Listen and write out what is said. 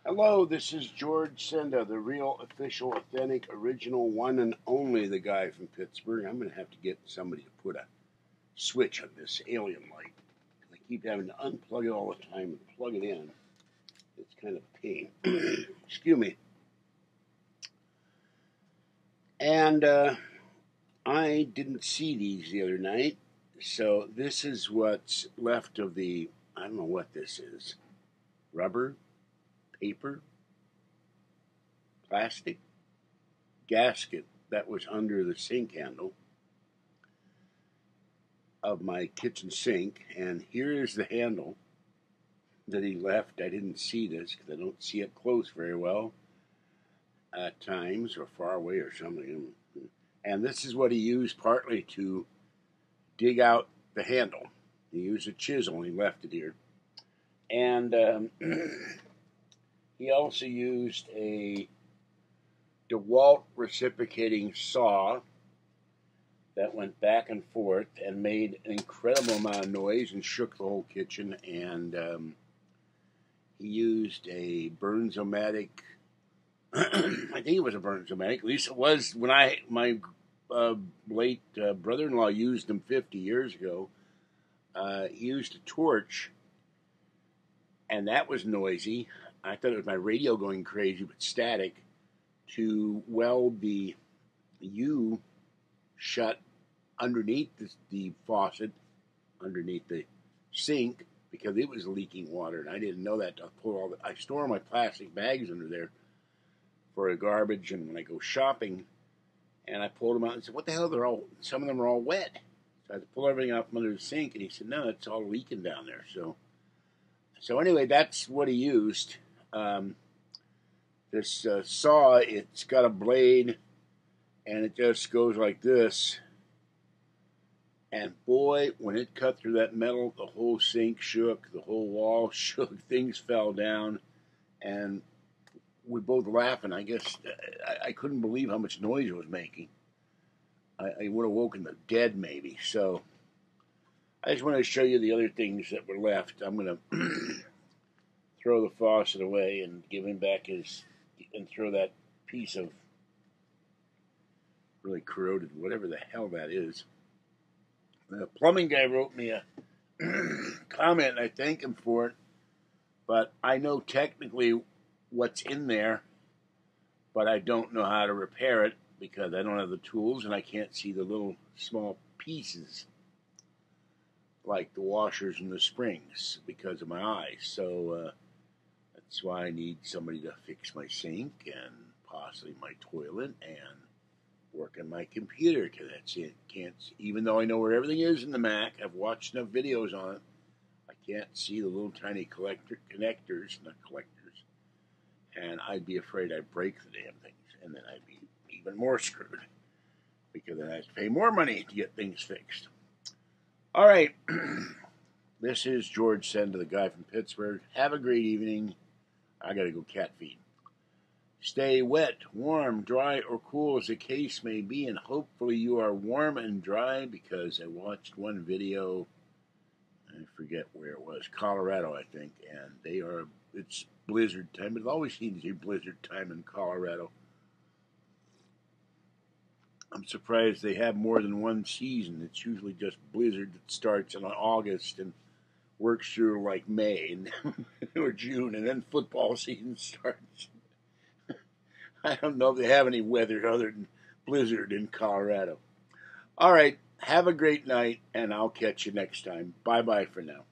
Hello, this is George Senda, the real, official, authentic, original, one and only the guy from Pittsburgh. I'm going to have to get somebody to put a switch on this alien light. I keep having to unplug it all the time and plug it in. It's kind of a pain. Excuse me. And I didn't see these the other night, so this is what's left of the, I don't know what this is, rubber, paper, plastic, gasket that was under the sink handle of my kitchen sink. And here is the handle that he left. I didn't see this because I don't see it close very well at times, or far away or something. And this is what he used partly to dig out the handle. He used a chisel and he left it here. And he also used a DeWalt reciprocating saw that went back and forth and made an incredible amount of noise and shook the whole kitchen. And he used a Burns-O-Matic. I think it was a Burns-O-Matic. At least it was when my late brother-in-law used them 50 years ago. He used a torch, and that was noisy. I thought it was my radio going crazy, but static, to weld the U shut underneath the faucet, underneath the sink, because it was leaking water, and I didn't know that. I store my plastic bags under there for the garbage, and when I go shopping, and I pulled them out and said, "What the hell? Some of them are all wet." So I had to pull everything out from under the sink, and he said, "No, it's all leaking down there." So anyway, that's what he used. This saw, it's got a blade, and it just goes like this. And boy, when it cut through that metal, the whole sink shook, the whole wall shook, things fell down, and we both laughing. I guess I couldn't believe how much noise it was making. I would have woken the dead maybe. So I just want to show you the other things that were left. I'm going to throw the faucet away and give him back and throw that piece of really corroded, whatever the hell that is. The plumbing guy wrote me a comment, and I thank him for it. But I know technically what's in there, but I don't know how to repair it because I don't have the tools and I can't see the little small pieces like the washers and the springs because of my eyes. So that's why I need somebody to fix my sink and possibly my toilet and work on my computer, because that's it. Even though I know where everything is in the Mac, I've watched enough videos on it, I can't see the little tiny connectors, not collectors. And I'd be afraid I'd break the damn things, and then I'd be even more screwed, because then I have to pay more money to get things fixed. All right, this is George Senda, the guy from Pittsburgh. Have a great evening. I gotta go cat feed. Stay wet, warm, dry, or cool as the case may be, and hopefully you are warm and dry, because I watched one video, I forget where it was, Colorado, I think, and it's blizzard time. It always seems to be blizzard time in Colorado. I'm surprised they have more than one season. It's usually just blizzard that starts in August and works through like May or June, and then football season starts. I don't know if they have any weather other than blizzard in Colorado. All right, have a great night, and I'll catch you next time. Bye-bye for now.